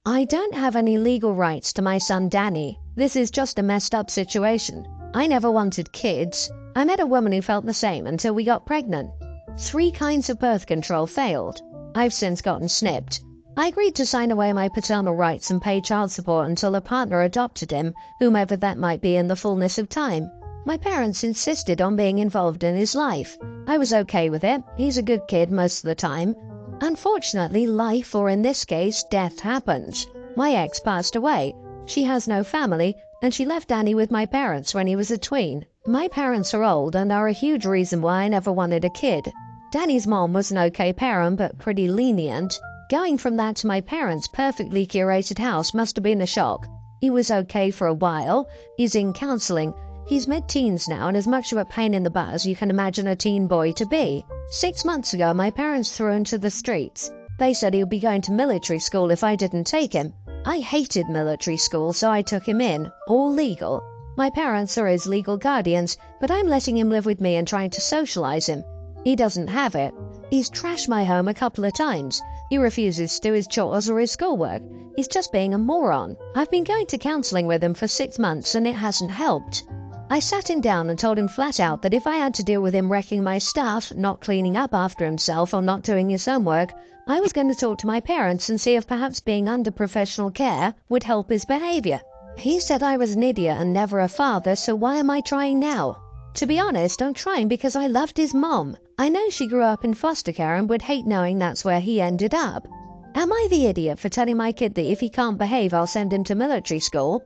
I don't have any legal rights to my son Danny. This is just a messed up situation. I never wanted kids. I met a woman who felt the same until we got pregnant. 3 kinds of birth control failed. I've since gotten snipped. I agreed to sign away my paternal rights and pay child support until a partner adopted him, whomever that might be in the fullness of time. My parents insisted on being involved in his life. I was okay with it. He's a good kid most of the time. Unfortunately, life, or in this case, death happens. My ex passed away. She has no family, and she left Danny with my parents when he was a tween. My parents are old and are a huge reason why I never wanted a kid. Danny's mom was an okay parent, but pretty lenient. Going from that to my parents' perfectly curated house must have been a shock. He was okay for a while. He's in counseling. He's mid-teens now and as much of a pain in the butt as you can imagine a teen boy to be. 6 months ago, my parents threw him to the streets. They said he would be going to military school if I didn't take him. I hated military school, so I took him in, all legal. My parents are his legal guardians, but I'm letting him live with me and trying to socialize him. He doesn't have it. He's trashed my home a couple of times. He refuses to do his chores or his schoolwork. He's just being a moron. I've been going to counseling with him for 6 months and it hasn't helped. I sat him down and told him flat out that if I had to deal with him wrecking my stuff, not cleaning up after himself or not doing his homework, I was going to talk to my parents and see if perhaps being under professional care would help his behavior. He said I was an idiot and never a father, so why am I trying now? To be honest, I'm trying because I loved his mom. I know she grew up in foster care and would hate knowing that's where he ended up. Am I the idiot for telling my kid that if he can't behave, I'll send him to military school?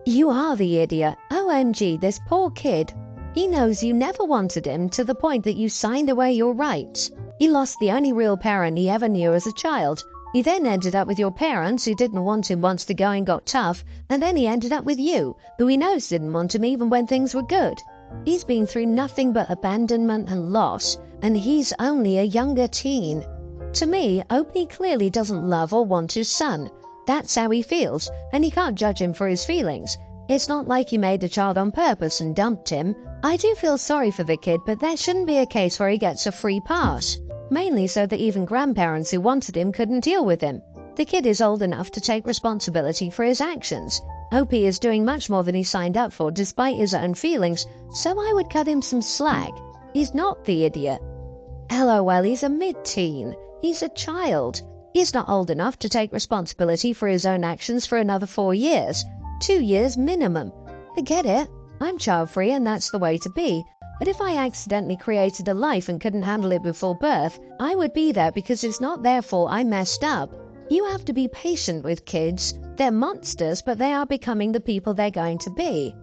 You are the idiot. OMG, this poor kid. He knows you never wanted him to the point that you signed away your rights. He lost the only real parent he ever knew as a child. He then ended up with your parents who didn't want him once the going got tough, and then he ended up with you, who he knows didn't want him even when things were good. He's been through nothing but abandonment and loss, and he's only a younger teen. To me, Opie clearly doesn't love or want his son. That's how he feels, and he can't judge him for his feelings. It's not like he made the child on purpose and dumped him. I do feel sorry for the kid, but there shouldn't be a case where he gets a free pass. Mainly so that even grandparents who wanted him couldn't deal with him. The kid is old enough to take responsibility for his actions. Opie is doing much more than he signed up for despite his own feelings, so I would cut him some slack. He's not the idiot. LOL, he's a mid-teen. He's a child. He's not old enough to take responsibility for his own actions for another 4 years. 2 years minimum. I get it. I'm child-free and that's the way to be. But if I accidentally created a life and couldn't handle it before birth, I would be there because it's not their fault I messed up. You have to be patient with kids. They're monsters, but they are becoming the people they're going to be.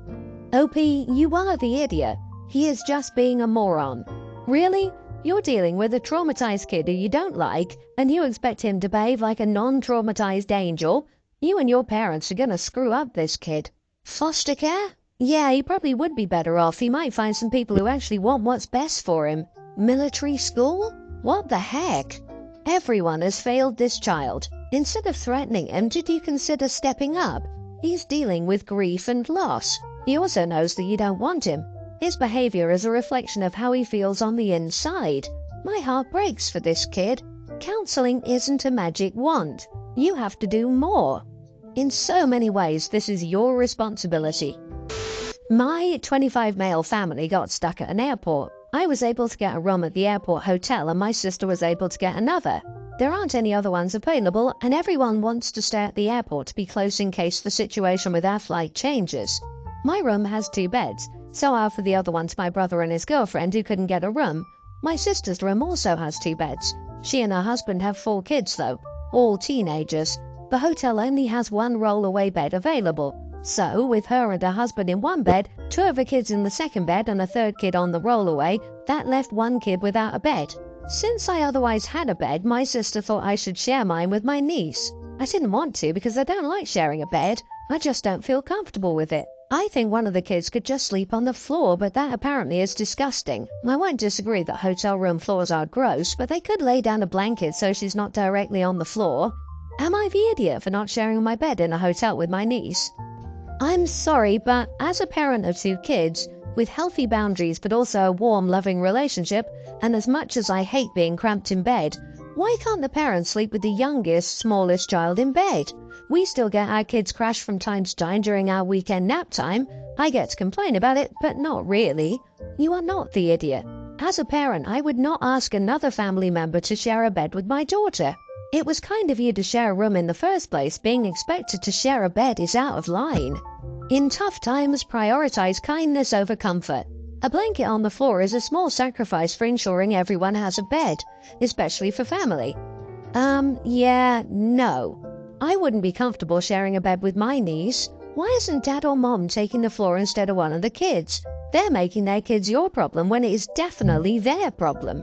Opie, you are the idiot. He is just being a moron. Really? You're dealing with a traumatized kid who you don't like, and you expect him to behave like a non-traumatized angel? You and your parents are gonna screw up this kid. Foster care? Yeah, he probably would be better off. He might find some people who actually want what's best for him. Military school? What the heck? Everyone has failed this child. Instead of threatening him, did you consider stepping up? He's dealing with grief and loss. He also knows that you don't want him. His behavior is a reflection of how he feels on the inside. My heart breaks for this kid. Counseling isn't a magic wand. You have to do more. In so many ways, this is your responsibility. My 25 male family got stuck at an airport. I was able to get a room at the airport hotel and my sister was able to get another. There aren't any other ones available and everyone wants to stay at the airport to be close in case the situation with our flight changes. My room has 2 beds, so I offered the other one to my brother and his girlfriend who couldn't get a room. My sister's room also has 2 beds. She and her husband have 4 kids though, all teenagers. The hotel only has 1 roll-away bed available. So, with her and her husband in 1 bed, 2 of her kids in the 2nd bed and a 3rd kid on the rollaway, that left 1 kid without a bed. Since I otherwise had a bed, my sister thought I should share mine with my niece. I didn't want to because I don't like sharing a bed. I just don't feel comfortable with it. I think one of the kids could just sleep on the floor, but that apparently is disgusting. I won't disagree that hotel room floors are gross, but they could lay down a blanket so she's not directly on the floor. Am I the idiot for not sharing my bed in a hotel with my niece? I'm sorry, but as a parent of 2 kids, with healthy boundaries but also a warm, loving relationship, and as much as I hate being cramped in bed, Why can't the parents sleep with the youngest, smallest child in bed? We still get our kids crashed from time to time during our weekend nap time. I get to complain about it, but not really. You are not the idiot. As a parent, I would not ask another family member to share a bed with my daughter. It was kind of you to share a room in the first place. Being expected to share a bed is out of line. In tough times, prioritize kindness over comfort. A blanket on the floor is a small sacrifice for ensuring everyone has a bed, especially for family. No. I wouldn't be comfortable sharing a bed with my niece. Why isn't dad or mom taking the floor instead of one of the kids? They're making their kids your problem when it is definitely their problem.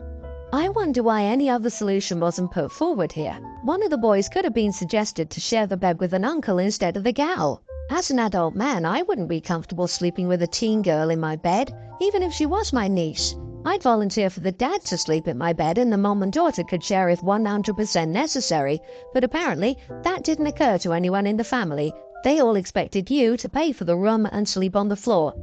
I wonder why any other solution wasn't put forward here. One of the boys could have been suggested to share the bed with an uncle instead of the gal. As an adult man, I wouldn't be comfortable sleeping with a teen girl in my bed, even if she was my niece. I'd volunteer for the dad to sleep in my bed and the mom and daughter could share if 100% necessary, but apparently that didn't occur to anyone in the family. They all expected you to pay for the room and sleep on the floor.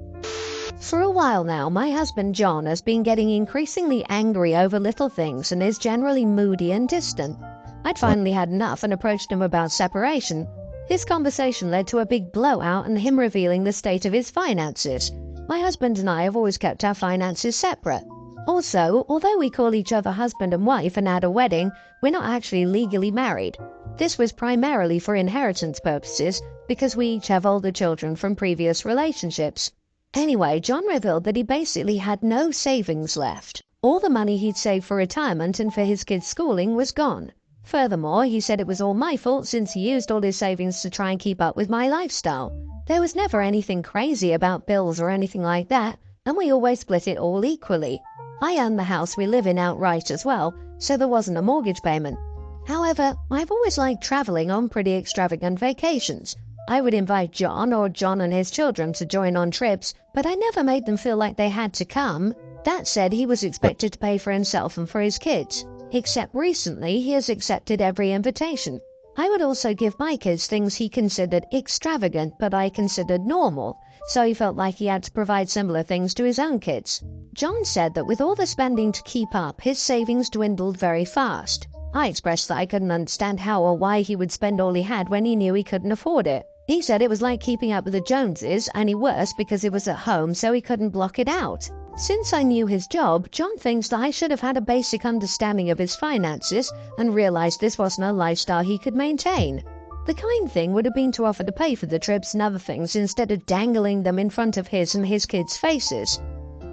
For a while now, my husband John has been getting increasingly angry over little things and is generally moody and distant. I'd finally had enough and approached him about separation. This conversation led to a big blowout and him revealing the state of his finances. My husband and I have always kept our finances separate. Also, although we call each other husband and wife and had a wedding, we're not actually legally married. This was primarily for inheritance purposes because we each have older children from previous relationships. Anyway, John revealed that he basically had no savings left. All the money he'd saved for retirement and for his kids' schooling was gone. Furthermore, he said it was all my fault since he used all his savings to try and keep up with my lifestyle. There was never anything crazy about bills or anything like that, and we always split it all equally. I own the house we live in outright as well, so there wasn't a mortgage payment. However, I've always liked traveling on pretty extravagant vacations. I would invite John or John and his children to join on trips, but I never made them feel like they had to come. That said, he was expected to pay for himself and for his kids. Except recently, he has accepted every invitation. I would also give my kids things he considered extravagant, but I considered normal, so he felt like he had to provide similar things to his own kids. John said that with all the spending to keep up, his savings dwindled very fast. I expressed that I couldn't understand how or why he would spend all he had when he knew he couldn't afford it. He said it was like keeping up with the Joneses, only worse because it was at home so he couldn't block it out. Since I knew his job, John thinks that I should have had a basic understanding of his finances and realized this wasn't a lifestyle he could maintain. The kind thing would have been to offer to pay for the trips and other things instead of dangling them in front of his and his kids' faces.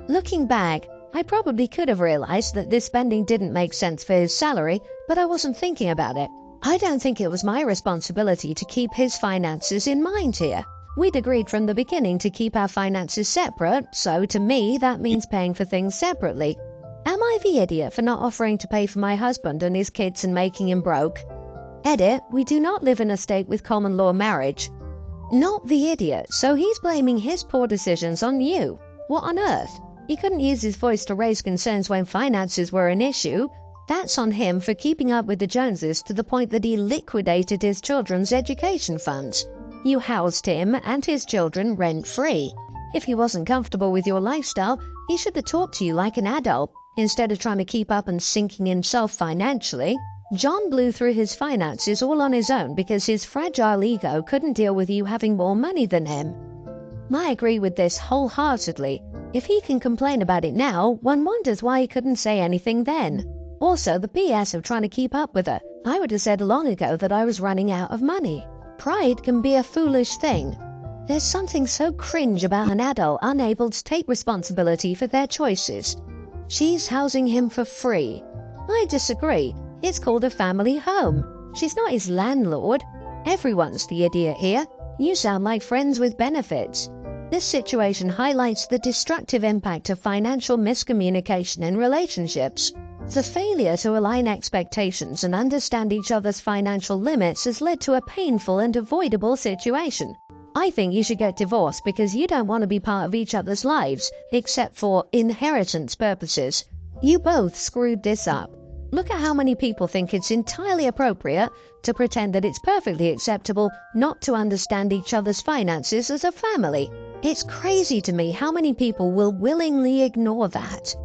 Looking back, I probably could have realized that this spending didn't make sense for his salary, but I wasn't thinking about it. I don't think it was my responsibility to keep his finances in mind here. We'd agreed from the beginning to keep our finances separate, so to me that means paying for things separately. Am I the idiot for not offering to pay for my husband and his kids and making him broke? Edit, we do not live in a state with common law marriage. Not the idiot, so he's blaming his poor decisions on you. What on earth? He couldn't use his voice to raise concerns when finances were an issue. That's on him for keeping up with the Joneses to the point that he liquidated his children's education funds. You housed him and his children rent-free. If he wasn't comfortable with your lifestyle, he should have talked to you like an adult, instead of trying to keep up and sinking himself financially. John blew through his finances all on his own because his fragile ego couldn't deal with you having more money than him. I agree with this wholeheartedly. If he can complain about it now, one wonders why he couldn't say anything then. Also, the BS of trying to keep up with her. I would have said long ago that I was running out of money. Pride can be a foolish thing. There's something so cringe about an adult unable to take responsibility for their choices. She's housing him for free. I disagree. It's called a family home. She's not his landlord. Everyone's the idiot here. You sound like friends with benefits. This situation highlights the destructive impact of financial miscommunication in relationships. The failure to align expectations and understand each other's financial limits has led to a painful and avoidable situation. I think you should get divorced because you don't want to be part of each other's lives, except for inheritance purposes. You both screwed this up. Look at how many people think it's entirely appropriate to pretend that it's perfectly acceptable not to understand each other's finances as a family. It's crazy to me how many people will willingly ignore that.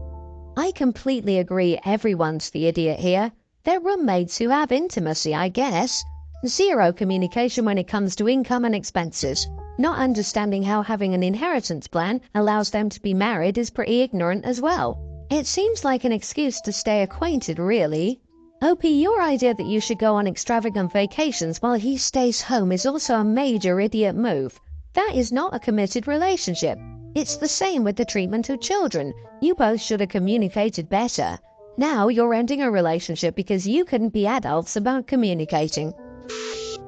I completely agree everyone's the idiot here. They're roommates who have intimacy, I guess. Zero communication when it comes to income and expenses. Not understanding how having an inheritance plan allows them to be married is pretty ignorant as well. It seems like an excuse to stay acquainted, really. OP, your idea that you should go on extravagant vacations while he stays home is also a major idiot move. That is not a committed relationship. It's the same with the treatment of children. You both should have communicated better. Now you're ending a relationship because you couldn't be adults about communicating.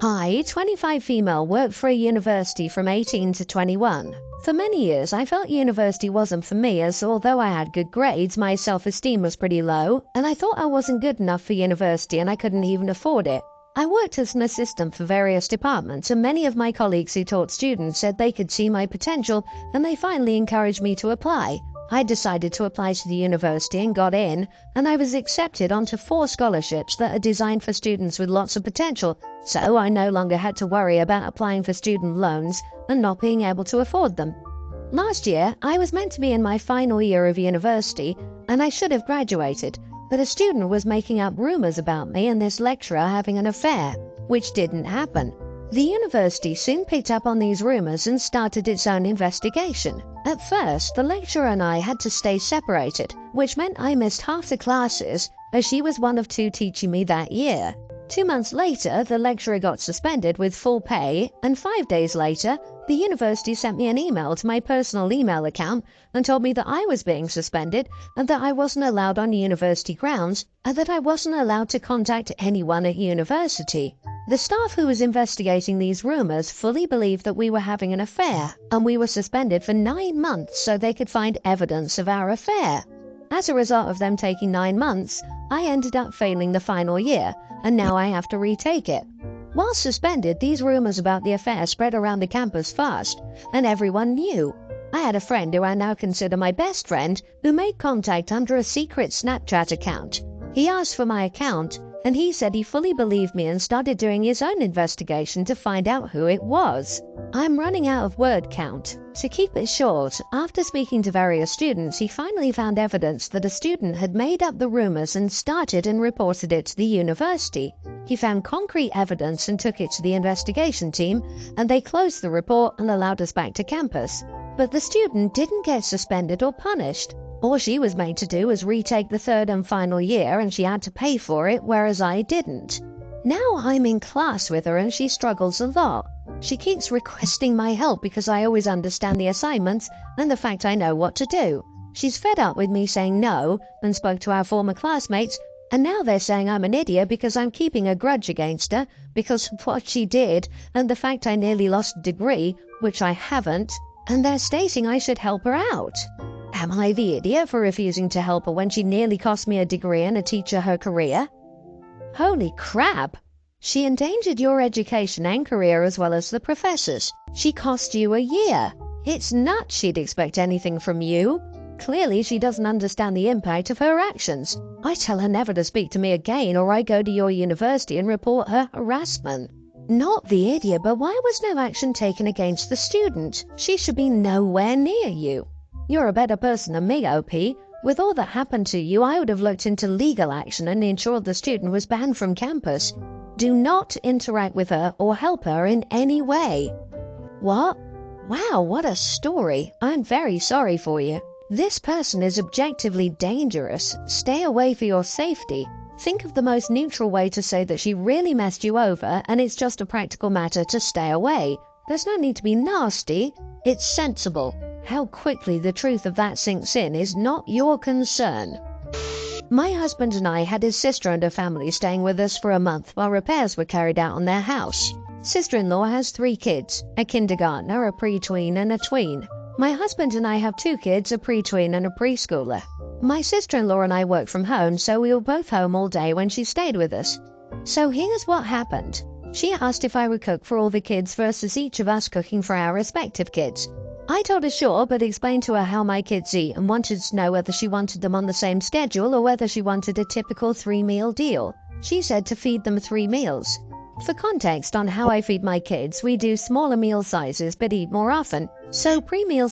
I, 25 female, worked for a university from 18 to 21. For many years, I felt university wasn't for me, as although I had good grades, my self-esteem was pretty low, and I thought I wasn't good enough for university and I couldn't even afford it. I worked as an assistant for various departments, and many of my colleagues who taught students said they could see my potential, and they finally encouraged me to apply. I decided to apply to the university and got in, and I was accepted onto 4 scholarships that are designed for students with lots of potential, so I no longer had to worry about applying for student loans and not being able to afford them. Last year, I was meant to be in my final year of university, and I should have graduated, but a student was making up rumors about me and this lecturer having an affair, which didn't happen. The university soon picked up on these rumors and started its own investigation. At first, the lecturer and I had to stay separated, which meant I missed half the classes, as she was one of 2 teaching me that year. 2 months later, the lecturer got suspended with full pay, and 5 days later, the university sent me an email to my personal email account and told me that I was being suspended and that I wasn't allowed on university grounds and that I wasn't allowed to contact anyone at university. The staff who was investigating these rumors fully believed that we were having an affair, and we were suspended for 9 months so they could find evidence of our affair. As a result of them taking 9 months, I ended up failing the final year, and now I have to retake it. While suspended, these rumors about the affair spread around the campus fast, and everyone knew. I had a friend who I now consider my best friend who made contact under a secret Snapchat account. He asked for my account, and he said he fully believed me and started doing his own investigation to find out who it was. I'm running out of word count. To keep it short, after speaking to various students, he finally found evidence that a student had made up the rumors and started and reported it to the university. He found concrete evidence and took it to the investigation team, and they closed the report and allowed us back to campus. But the student didn't get suspended or punished. All she was made to do was retake the 3rd and final year, and she had to pay for it, whereas I didn't. Now I'm in class with her and she struggles a lot. She keeps requesting my help because I always understand the assignments and the fact I know what to do. She's fed up with me saying no and spoke to our former classmates, and now they're saying I'm an idiot because I'm keeping a grudge against her because of what she did and the fact I nearly lost a degree, which I haven't, and they're stating I should help her out. Am I the idiot for refusing to help her when she nearly cost me a degree and a teacher her career? Holy crap! She endangered your education and career as well as the professors. She cost you a year. It's nuts she'd expect anything from you. Clearly she doesn't understand the impact of her actions. I tell her never to speak to me again, or I go to your university and report her harassment. Not the idiot, but why was no action taken against the student? She should be nowhere near you. You're a better person than me, OP. With all that happened to you, I would have looked into legal action and ensured the student was banned from campus. Do not interact with her or help her in any way. What? Wow, what a story. I'm very sorry for you. This person is objectively dangerous. Stay away for your safety. Think of the most neutral way to say that she really messed you over and it's just a practical matter to stay away. There's no need to be nasty. It's sensible. How quickly the truth of that sinks in is not your concern. My husband and I had his sister and her family staying with us for a month while repairs were carried out on their house. Sister-in-law has 3 kids, a kindergartner, a pre-tween and a tween. My husband and I have 2 kids, a pre-tween and a preschooler. My sister-in-law and I work from home, so we were both home all day when she stayed with us. So here's what happened. She asked if I would cook for all the kids versus each of us cooking for our respective kids. I told her sure, but explained to her how my kids eat and wanted to know whether she wanted them on the same schedule or whether she wanted a typical 3-meal deal. She said to feed them 3 meals. For context on how I feed my kids, we do smaller meal sizes but eat more often, so pre-meals